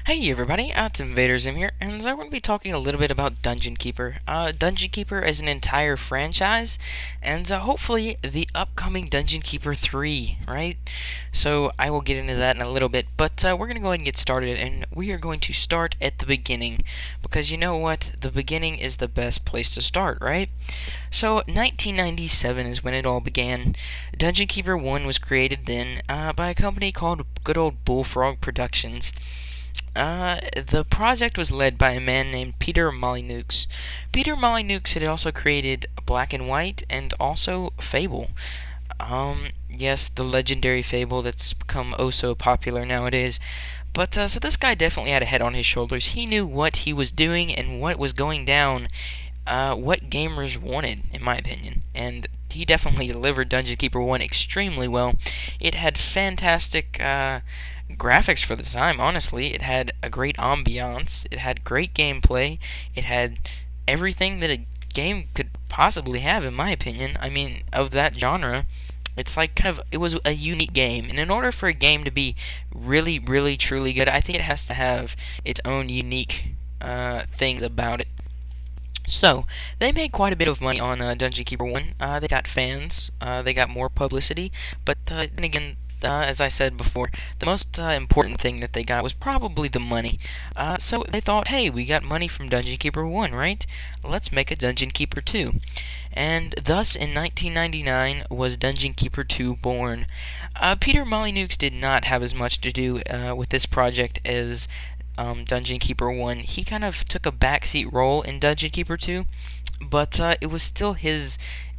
Hey everybody, it's Invader Zim here, and so we're going to be talking a little bit about Dungeon Keeper. Dungeon Keeper is an entire franchise, and hopefully the upcoming Dungeon Keeper 3, right? So I will get into that in a little bit, but we're going to go ahead and get started, and we are going to start at the beginning, because you know what? The beginning is the best place to start, right? So 1997 is when it all began. Dungeon Keeper 1 was created then by a company called Good Old Bullfrog Productions. The project was led by a man named Peter Molyneux. Peter Molyneux had also created Black and White and also Fable. Yes, the legendary Fable that's become oh so popular nowadays. But so this guy definitely had a head on his shoulders. He knew what he was doing and what was going down, what gamers wanted, in my opinion. And he definitely delivered Dungeon Keeper 1 extremely well. It had fantastic graphics for the time, honestly. It had a great ambiance, it had great gameplay, it had everything that a game could possibly have, in my opinion. I mean, of that genre. It's like it was a unique game, and in order for a game to be really, really, truly good, I think it has to have its own unique things about it. So, they made quite a bit of money on Dungeon Keeper 1. They got fans, they got more publicity, but then again, as I said before, the most important thing that they got was probably the money. So they thought, hey, we got money from Dungeon Keeper 1, right? Let's make a Dungeon Keeper 2. And thus, in 1999, was Dungeon Keeper 2 born. Peter Molyneux did not have as much to do with this project as Dungeon Keeper 1. He kind of took a backseat role in Dungeon Keeper 2, but it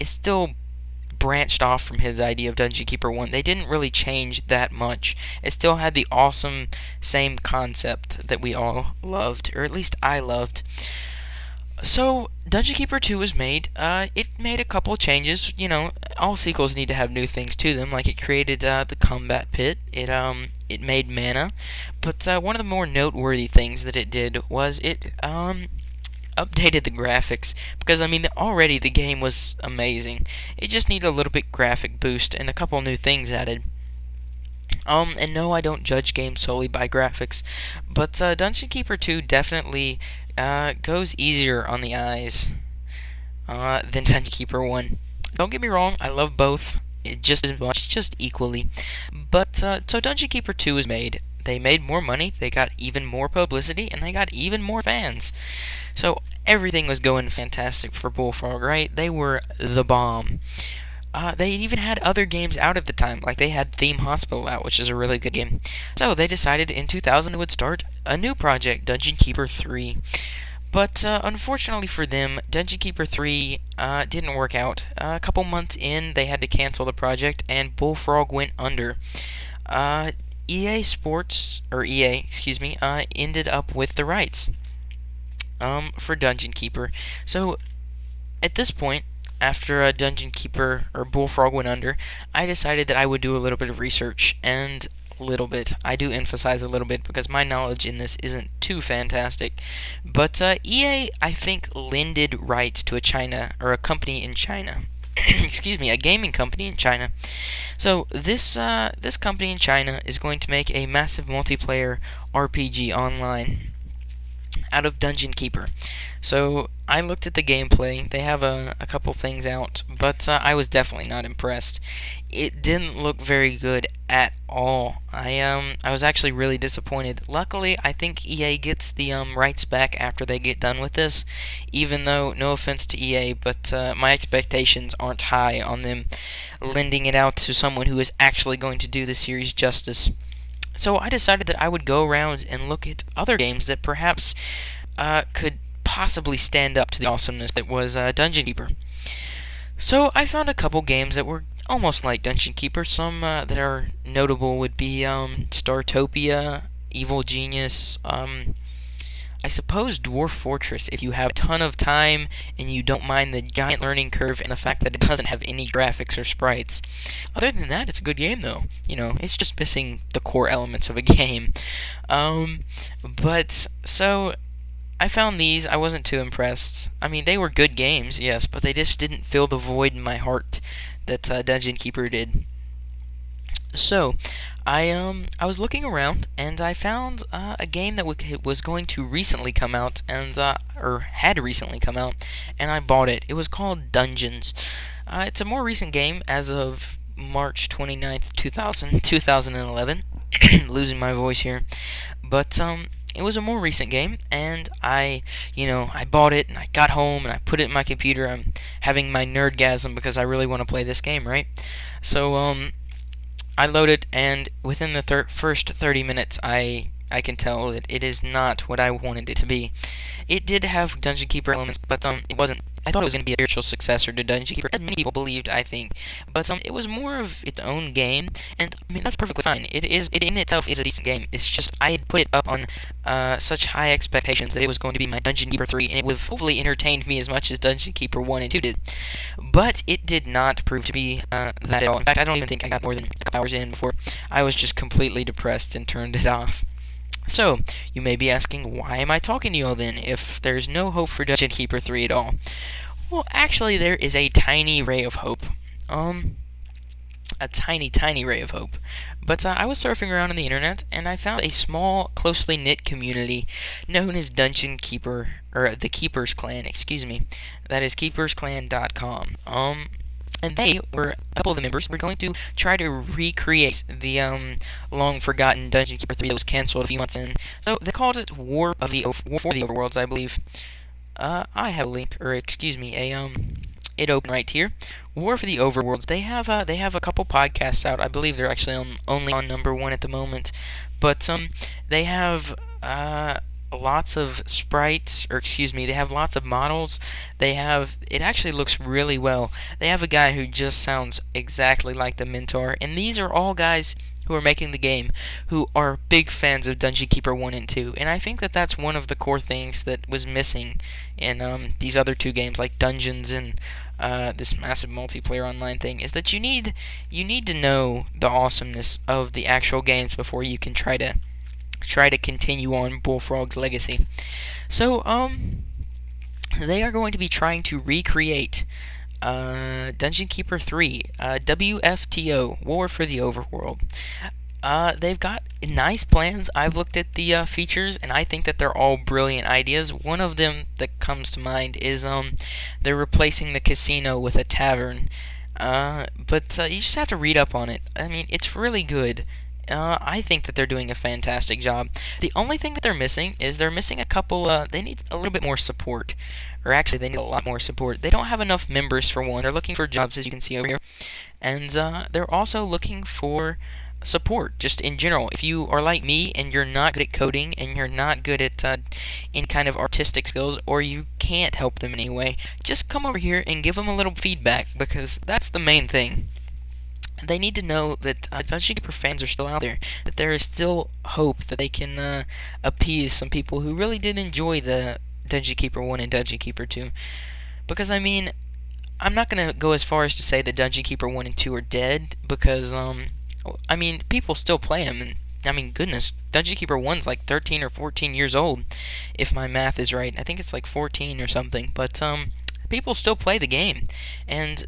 still branched off from his idea of Dungeon Keeper 1. They didn't really change that much. It still had the awesome same concept that we all loved, or at least I loved. So, Dungeon Keeper 2 was made. It made a couple changes. You know, all sequels need to have new things to them. Like, it created the combat pit. It made mana. But one of the more noteworthy things that it did was it updated the graphics, because I mean already the game was amazing. It just needed a little bit graphic boost and a couple new things added. And no, I don't judge games solely by graphics, but Dungeon Keeper 2 definitely goes easier on the eyes than Dungeon Keeper 1. Don't get me wrong, I love both just as much, just equally. But so Dungeon Keeper 2 was made. They made more money, they got even more publicity, and they got even more fans. So everything was going fantastic for Bullfrog, right? They were the bomb. They even had other games out at the time, like they had Theme Hospital out, which is a really good game. So they decided in 2000 they would start a new project, Dungeon Keeper 3. But unfortunately for them, Dungeon Keeper 3 didn't work out. A couple months in, they had to cancel the project, and Bullfrog went under. EA Sports, or EA, excuse me, ended up with the rights for Dungeon Keeper. So, at this point, after Dungeon Keeper, or Bullfrog went under, I decided that I would do a little bit of research, and I do emphasize a little bit, because my knowledge in this isn't too fantastic. But EA, I think, lended rights to a company in China. Excuse me, a gaming company in China. So this company in China is going to make a massive multiplayer RPG online out of Dungeon Keeper. So I looked at the gameplay. They have a couple things out, but I was definitely not impressed. It didn't look very good at all. I was actually really disappointed. Luckily, I think EA gets the rights back after they get done with this, even though, no offense to EA, but my expectations aren't high on them lending it out to someone who is actually going to do the series justice. So I decided that I would go around and look at other games that perhaps could possibly stand up to the awesomeness that was Dungeon Keeper. So I found a couple games that were almost like Dungeon Keeper. Some that are notable would be Startopia, Evil Genius, I suppose Dwarf Fortress, if you have a ton of time and you don't mind the giant learning curve and the fact that it doesn't have any graphics or sprites. Other than that, it's a good game, though. You know, it's just missing the core elements of a game. But, so, I found these. I wasn't too impressed. I mean, they were good games, yes, but they just didn't fill the void in my heart that Dungeon Keeper did. So, I was looking around and I found a game that was going to recently come out and or had recently come out, and I bought it. It was called Dungeons. It's a more recent game as of March 29th, 2011. Losing my voice here. But it was a more recent game, and I bought it and I got home and I put it in my computer. I'm having my nerdgasm because I really want to play this game, right? So I load it, and within the first 30 minutes, I can tell that it is not what I wanted it to be. It did have Dungeon Keeper elements, but it wasn't. I thought it was going to be a spiritual successor to Dungeon Keeper, as many people believed, I think. But it was more of its own game, and I mean that's perfectly fine. It in itself is a decent game. It's just I had put it up on such high expectations that it was going to be my Dungeon Keeper 3, and it would have hopefully entertained me as much as Dungeon Keeper 1 and 2 did. But it did not prove to be that at all. In fact, I don't even think I got more than a couple hours in before I was just completely depressed and turned it off. So, you may be asking, why am I talking to you all then, if there's no hope for Dungeon Keeper 3 at all? Well, actually, there is a tiny ray of hope. A tiny ray of hope. But I was surfing around on the internet, and I found a small, closely knit community known as Dungeon Keeper, or the Keepers Clan, excuse me. That is keepersclan.com. And they were, a couple of the members were going to try to recreate the long-forgotten Dungeon Keeper 3 that was canceled a few months in. So they called it War for the Overworlds, I believe. I have a link, or excuse me, it opened right here. War for the Overworlds. They have a couple podcasts out. I believe they're actually only on number 1 at the moment, but they have lots of sprites, or excuse me, they have lots of models. It actually looks really well. They have a guy who just sounds exactly like the Mentor, and these are all guys who are making the game who are big fans of Dungeon Keeper 1 and 2, and I think that that's one of the core things that was missing in these other two games like Dungeons and this massive multiplayer online thing, is that you need to know the awesomeness of the actual games before you can try to continue on Bullfrog's legacy. So, they are going to be trying to recreate Dungeon Keeper 3, WFTO, War for the Overworld. They've got nice plans. I've looked at the features, and I think that they're all brilliant ideas. One of them that comes to mind is they're replacing the casino with a tavern. But you just have to read up on it. I mean, it's really good. I think that they're doing a fantastic job. The only thing that they're missing is they're missing a couple, they need a little bit more support. Or actually, they need a lot more support. They don't have enough members, for one. They're looking for jobs, as you can see over here. And they're also looking for support, just in general. If you are like me and you're not good at coding, and you're not good at any kind of artistic skills, or you can't help them in any way, just come over here and give them a little feedback, because that's the main thing. They need to know that Dungeon Keeper fans are still out there, that there is still hope that they can appease some people who really did enjoy the Dungeon Keeper 1 and Dungeon Keeper 2. Because, I mean, I'm not going to go as far as to say that Dungeon Keeper 1 and 2 are dead, because, I mean, people still play them, and, I mean, goodness, Dungeon Keeper 1's like 13 or 14 years old, if my math is right. I think it's like 14 or something, but, people still play the game, and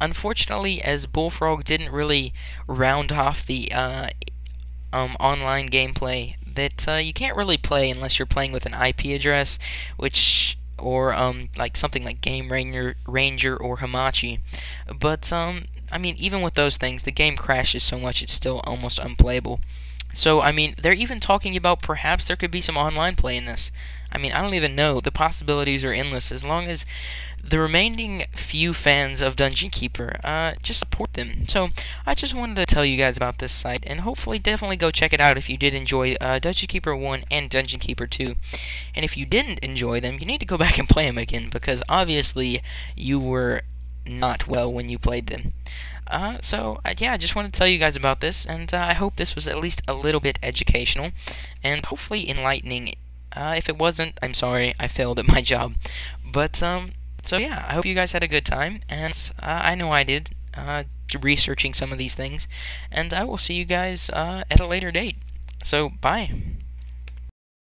unfortunately, as Bullfrog didn't really round off the online gameplay, that you can't really play unless you're playing with an IP address, or like something like Game Ranger or Hamachi. But I mean, even with those things, the game crashes so much it's still almost unplayable. So, I mean, they're even talking about perhaps there could be some online play in this. I mean, I don't even know. The possibilities are endless as long as the remaining few fans of Dungeon Keeper just support them. So, I just wanted to tell you guys about this site, and hopefully definitely go check it out if you did enjoy Dungeon Keeper 1 and Dungeon Keeper 2. And if you didn't enjoy them, you need to go back and play them again, because obviously you were not well when you played them. Yeah, I just wanted to tell you guys about this, and I hope this was at least a little bit educational, and hopefully enlightening. If it wasn't, I'm sorry, I failed at my job. But, so yeah, I hope you guys had a good time, and I know I did, researching some of these things, and I will see you guys at a later date. So, bye.